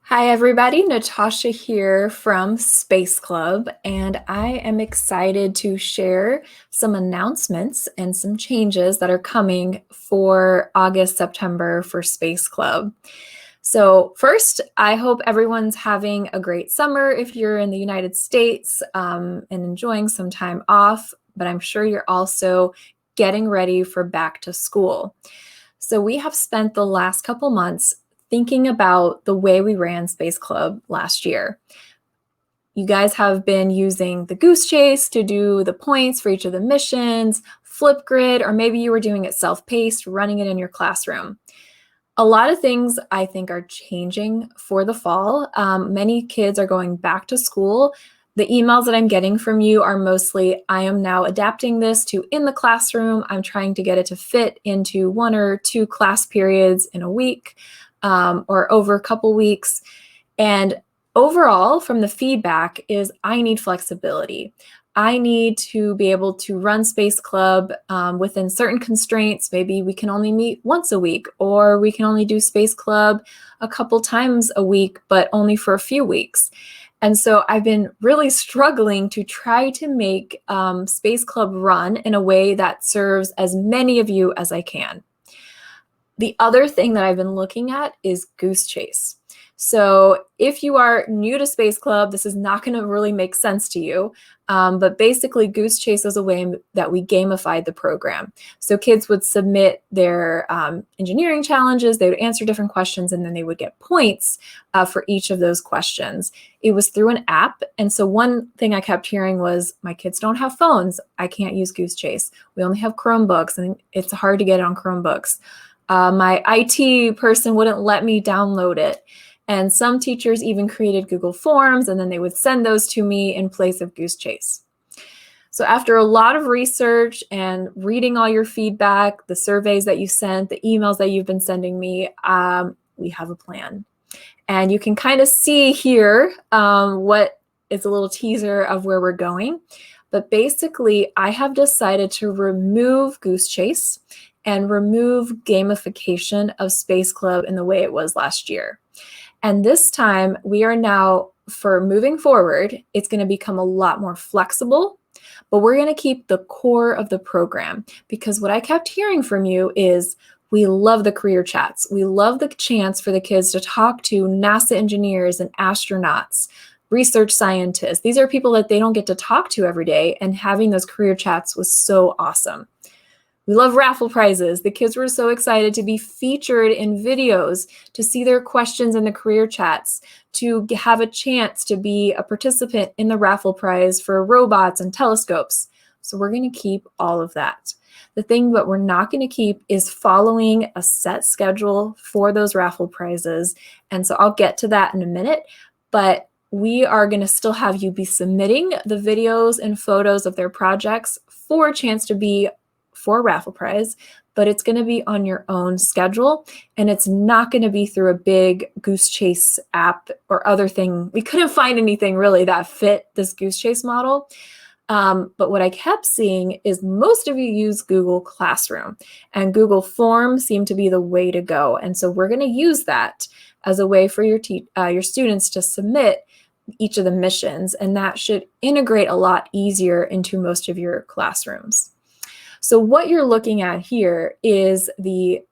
Hi, everybody. Natasha here from Space Club, and I am excited to share some announcements and some changes that are coming for August, September for Space Club. So, first, I hope everyone's having a great summer if you're in the United States and enjoying some time off, but I'm sure you're also getting ready for back to school. So, we have spent the last couple months thinking about the way we ran Space Club last year. You guys have been using the Goose Chase to do the points for each of the missions, Flipgrid, or maybe you were doing it self-paced, running it in your classroom. A lot of things I think are changing for the fall. Many kids are going back to school. The emails that I'm getting from you are mostly, I am now adapting this to in the classroom. I'm trying to get it to fit into 1 or 2 class periods in a week or over a couple weeks. And overall, from the feedback is I need flexibility. I need to be able to run Space Club within certain constraints. Maybe we can only meet once a week, or we can only do Space Club a couple times a week, but only for a few weeks. And so I've been really struggling to try to make Space Club run in a way that serves as many of you as I can. The other thing that I've been looking at is Goose Chase. So if you are new to Space Club, this is not going to really make sense to you. But basically, Goose Chase is a way that we gamified the program. So kids would submit their engineering challenges, they would answer different questions, and then they would get points for each of those questions. It was through an app. And so one thing I kept hearing was, my kids don't have phones. I can't use Goose Chase. We only have Chromebooks, and it's hard to get it on Chromebooks. My IT person wouldn't let me download it. And some teachers even created Google Forms, and then they would send those to me in place of Goose Chase. So after a lot of research and reading all your feedback, the surveys that you sent, the emails that you've been sending me, we have a plan. And you can kind of see here what is a little teaser of where we're going. But basically, I have decided to remove Goose Chase and remove gamification of Space Club in the way it was last year. And this time we are now, for moving forward, it's going to become a lot more flexible, but we're going to keep the core of the program, because what I kept hearing from you is we love the career chats. We love the chance for the kids to talk to NASA engineers and astronauts, research scientists. These are people that they don't get to talk to every day, and having those career chats was so awesome. We love raffle prizes. The kids were so excited to be featured in videos, to see their questions in the career chats, to have a chance to be a participant in the raffle prize for robots and telescopes. So we're going to keep all of that. The thing that we're not going to keep is following a set schedule for those raffle prizes. And so I'll get to that in a minute, but we are going to still have you be submitting the videos and photos of their projects for a chance to be for a raffle prize, but it's going to be on your own schedule, and it's not going to be through a big Goose Chase app or other thing. We couldn't find anything really that fit this Goose Chase model. But what I kept seeing is most of you use Google Classroom, and Google Forms seem to be the way to go. And so we're going to use that as a way for your students to submit each of the missions, and that should integrate a lot easier into most of your classrooms. So what you're looking at here is the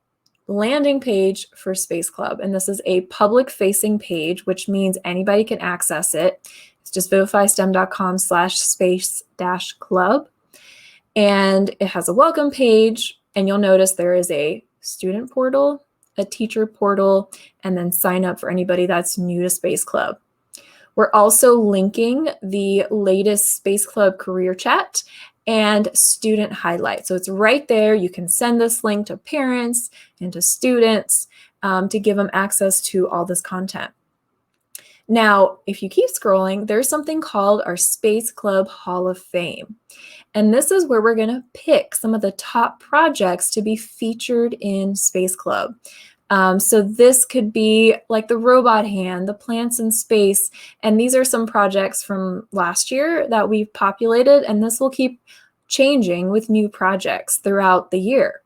landing page for Space Club, and this is a public-facing page, which means anybody can access it. It's just vivifystem.com/space-club, and it has a welcome page, and you'll notice there is a student portal, a teacher portal, and then sign up for anybody that's new to Space Club. We're also linking the latest Space Club career chat and student highlights. So it's right there. You can send this link to parents and to students to give them access to all this content. Now, if you keep scrolling, there's something called our Space Club Hall of Fame. And this is where we're going to pick some of the top projects to be featured in Space Club. So this could be like the robot hand, the plants in space, and these are some projects from last year that we've populated, and this will keep changing with new projects throughout the year.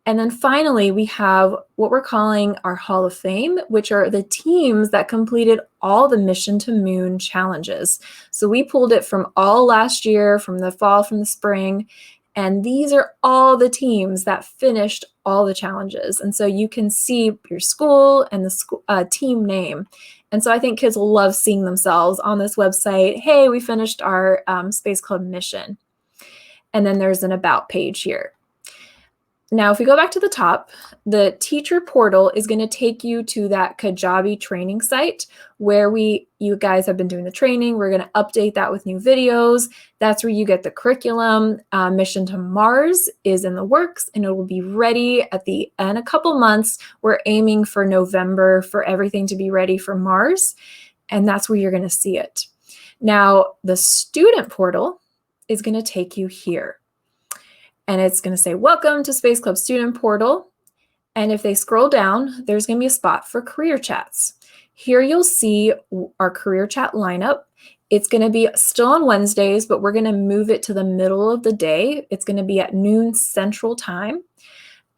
And then finally, we have what we're calling our Hall of Fame, which are the teams that completed all the Mission to Moon challenges. So we pulled it from all last year, from the fall, from the spring, and these are all the teams that finished all the challenges. And so you can see your school and the school, team name. And so I think kids will love seeing themselves on this website. Hey, we finished our Space Club mission. And then there's an About page here. Now, if we go back to the top, the teacher portal is going to take you to that Kajabi training site where you guys have been doing the training. We're going to update that with new videos. That's where you get the curriculum. Mission to Mars is in the works, and it will be ready in a couple months. We're aiming for November for everything to be ready for Mars, and that's where you're going to see it. Now, the student portal is going to take you here. And it's going to say, welcome to Space Club Student Portal. And if they scroll down, there's going to be a spot for career chats. Here you'll see our career chat lineup. It's going to be still on Wednesdays, but we're going to move it to the middle of the day. It's going to be at noon Central Time.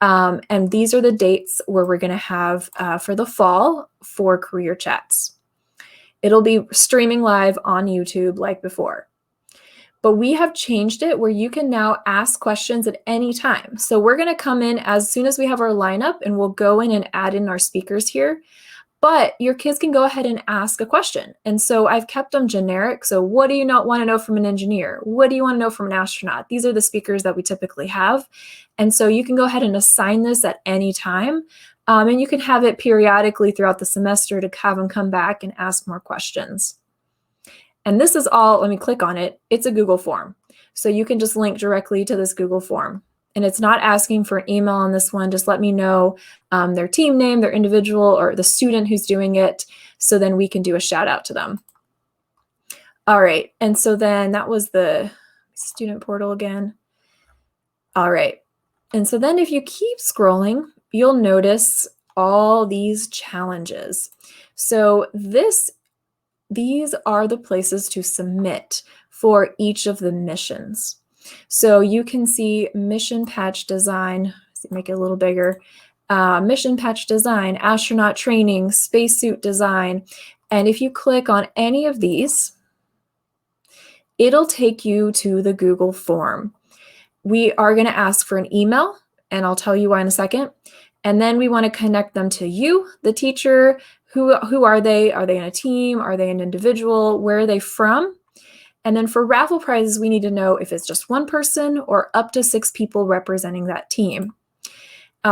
And these are the dates where we're going to have for the fall for career chats. It'll be streaming live on YouTube like before. But we have changed it where you can now ask questions at any time. So we're going to come in as soon as we have our lineup, and we'll go in and add in our speakers here. But your kids can go ahead and ask a question. And so I've kept them generic. So what do you want to know from an engineer? What do you want to know from an astronaut? These are the speakers that we typically have. And so you can go ahead and assign this at any time. And you can have it periodically throughout the semester to have them come back and ask more questions. And this is all, let me click on it. It's a Google form. So you can just link directly to this Google form. And it's not asking for an email on this one. Just let me know their team name, their individual, or the student who's doing it. So then we can do a shout out to them. All right. And so then that was the student portal again. All right. And so then if you keep scrolling, you'll notice all these challenges. So these are the places to submit for each of the missions. So you can see mission patch design, make it a little bigger, mission patch design, astronaut training, spacesuit design. And if you click on any of these, it'll take you to the Google form. We are going to ask for an email, and I'll tell you why in a second. And then we want to connect them to you, the teacher. Who are they? Are they in a team? Are they an individual? Where are they from? And then for raffle prizes, we need to know if it's just one person or up to 6 people representing that team.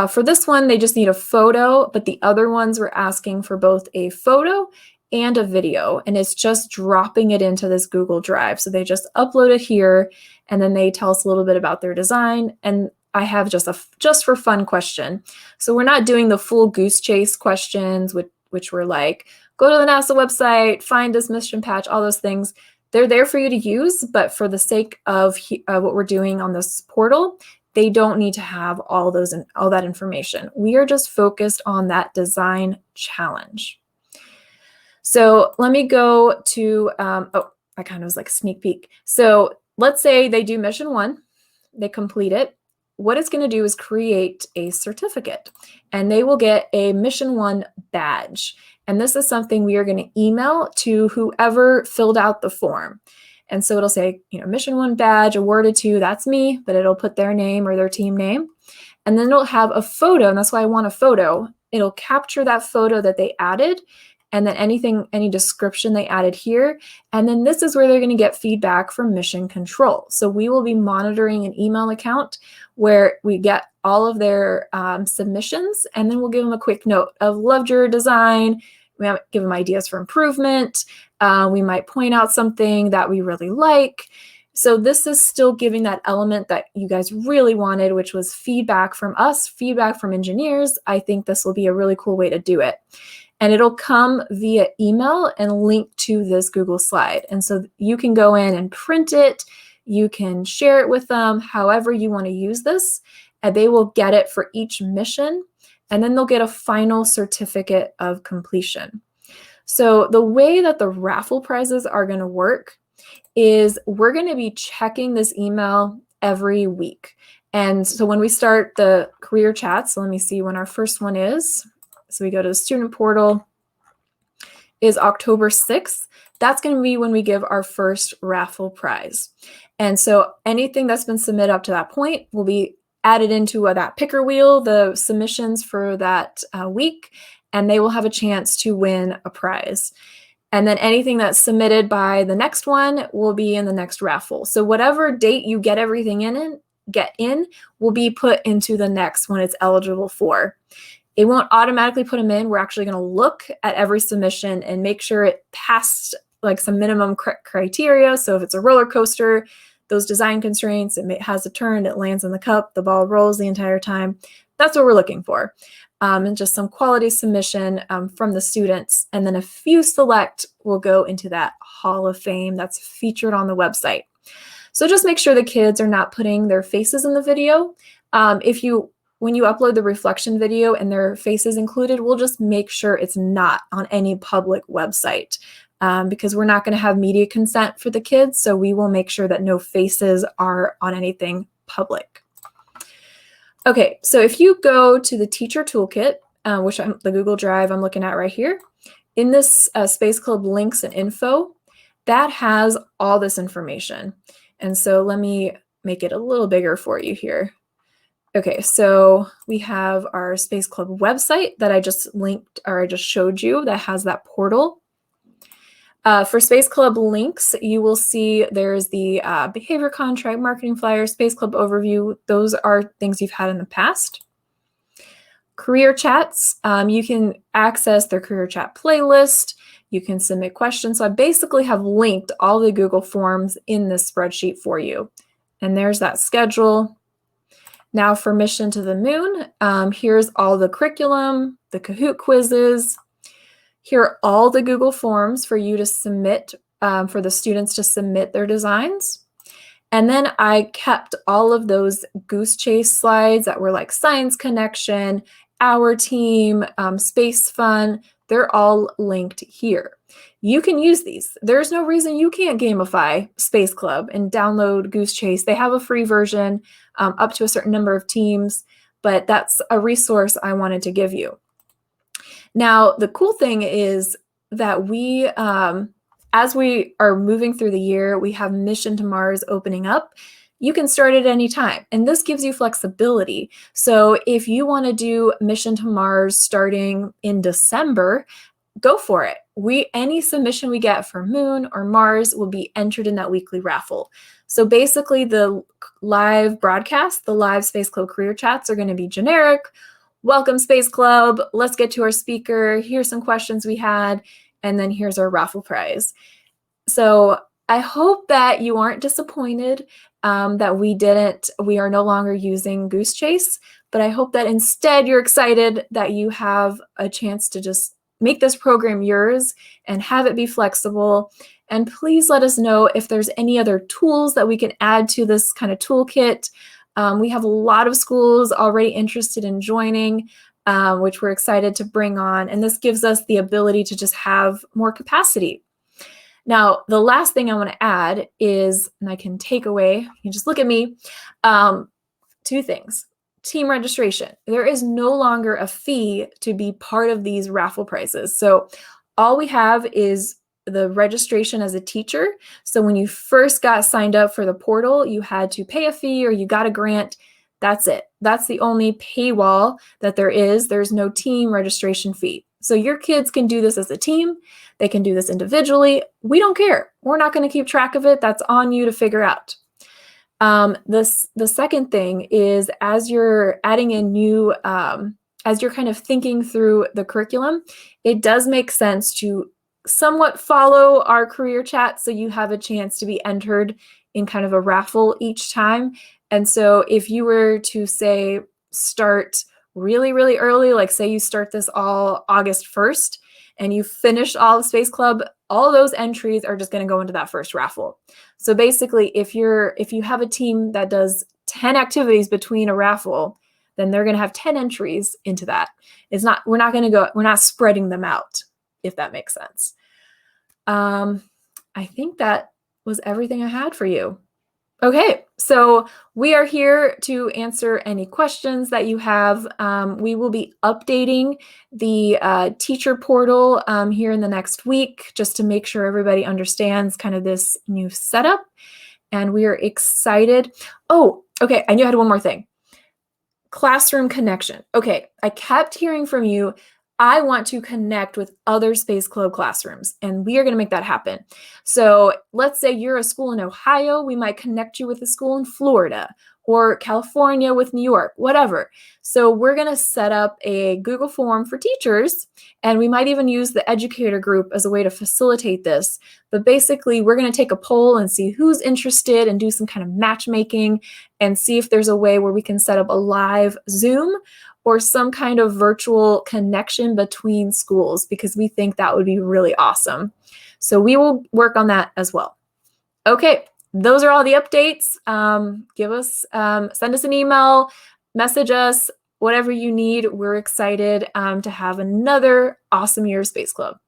For this one, they just need a photo, but the other ones we're asking for both a photo and a video, and it's just dropping it into this Google Drive. So they just upload it here, and then they tell us a little bit about their design. And I have just for fun question. So we're not doing the full goose chase questions, which were like, go to the NASA website, find this mission patch, all those things. They're there for you to use, but for the sake of what we're doing on this portal, they don't need to have all that information. We are just focused on that design challenge. So let me go to, I kind of was like a sneak peek. So let's say they do mission 1, they complete it. What it's going to do is create a certificate, and they will get a mission 1 badge. And this is something we are going to email to whoever filled out the form. And so it'll say, mission 1 badge awarded to, that's me, but it'll put their name or their team name. And then it'll have a photo, and that's why I want a photo. It'll capture that photo that they added, and then any description they added here. And then this is where they're going to get feedback from Mission Control. So we will be monitoring an email account where we get all of their submissions, and then we'll give them a quick note of loved your design. We might give them ideas for improvement. We might point out something that we really like. So this is still giving that element that you guys really wanted, which was feedback from us, feedback from engineers. I think this will be a really cool way to do it. And it'll come via email and link to this Google slide. And so you can go in and print it. You can share it with them, however you want to use this, and they will get it for each mission. And then they'll get a final certificate of completion. So the way that the raffle prizes are going to work is we're going to be checking this email every week. And so when we start the career chat, so let me see when our first one is. So we go to the student portal, is October 6th. That's going to be when we give our first raffle prize. And so anything that's been submitted up to that point will be added into that picker wheel, the submissions for that week, and they will have a chance to win a prize. And then anything that's submitted by the next one will be in the next raffle. So whatever date you get everything in will be put into the next one it's eligible for. It won't automatically put them in. We're actually going to look at every submission and make sure it passed like some minimum criteria. So if it's a roller coaster, those design constraints, it has a turn, it lands in the cup, the ball rolls the entire time. That's what we're looking for. And just some quality submission from the students. And then a few select will go into that Hall of Fame that's featured on the website. So just make sure the kids are not putting their faces in the video. When you upload the reflection video and their faces included, we'll just make sure it's not on any public website because we're not going to have media consent for the kids. So we will make sure that no faces are on anything public. Okay, so if you go to the teacher toolkit, which the Google Drive I'm looking at right here, in this Space Club links and info, that has all this information. And so let me make it a little bigger for you here. Okay, so we have our Space Club website that I just linked, or I just showed you, that has that portal. For Space Club links, you will see there's the behavior contract, marketing flyer, Space Club overview. Those are things you've had in the past. Career chats, you can access their career chat playlist. You can submit questions. So I basically have linked all the Google Forms in this spreadsheet for you. And there's that schedule. Now for Mission to the Moon, here's all the curriculum, the Kahoot quizzes. Here are all the Google Forms for you to submit, for the students to submit their designs. And then I kept all of those Goose Chase slides that were like Science Connection, Our Team, Space Fun. They're all linked here. You can use these. There's no reason you can't gamify Space Club and download Goose Chase. They have a free version up to a certain number of teams, but that's a resource I wanted to give you. Now, the cool thing is that we, as we are moving through the year, we have Mission to Mars opening up. You can start at any time, and this gives you flexibility. So if you want to do Mission to Mars starting in December, go for it. Any submission we get for Moon or Mars will be entered in that weekly raffle. So basically the live broadcast, the live Space Club career chats are going to be generic. Welcome Space Club. Let's get to our speaker. Here's some questions we had, and then here's our raffle prize. So I hope that you aren't disappointed that we are no longer using Goose Chase, but I hope that instead you're excited that you have a chance to just make this program yours and have it be flexible. And please let us know if there's any other tools that we can add to this kind of toolkit. We have a lot of schools already interested in joining, which we're excited to bring on. And this gives us the ability to just have more capacity. Now, the last thing I want to add is, and I can take away, you can just look at me, two things. Team registration. There is no longer a fee to be part of these raffle prizes. So all we have is the registration as a teacher. So when you first got signed up for the portal, you had to pay a fee or you got a grant. That's it. That's the only paywall that there is. There's no team registration fee. So your kids can do this as a team. They can do this individually. We don't care. We're not going to keep track of it. That's on you to figure out. The second thing is, as you're adding in new, as you're kind of thinking through the curriculum, it does make sense to somewhat follow our career chat so you have a chance to be entered in kind of a raffle each time. And so if you were to say start really, really early, like say you start this all August 1st and you finish all of Space Club, all those entries are just going to go into that first raffle. So basically, if you have a team that does 10 activities between a raffle, then they're going to have 10 entries into that. We're not spreading them out, if that makes sense. I think that was everything I had for you. Okay, so we are here to answer any questions that you have. We will be updating the teacher portal here in the next week just to make sure everybody understands kind of this new setup. And we are excited. Oh, okay, I knew I had one more thing. Classroom connection. Okay, I kept hearing from you. I want to connect with other Space Club classrooms, and we are going to make that happen. So let's say you're a school in Ohio, we might connect you with a school in Florida or California with New York, whatever. So we're going to set up a Google form for teachers, and we might even use the educator group as a way to facilitate this. But basically, we're going to take a poll and see who's interested and do some kind of matchmaking and see if there's a way where we can set up a live Zoom or some kind of virtual connection between schools, because we think that would be really awesome. So we will work on that as well. Okay, those are all the updates. Send us an email, message us, whatever you need. We're excited to have another awesome year of Space Club.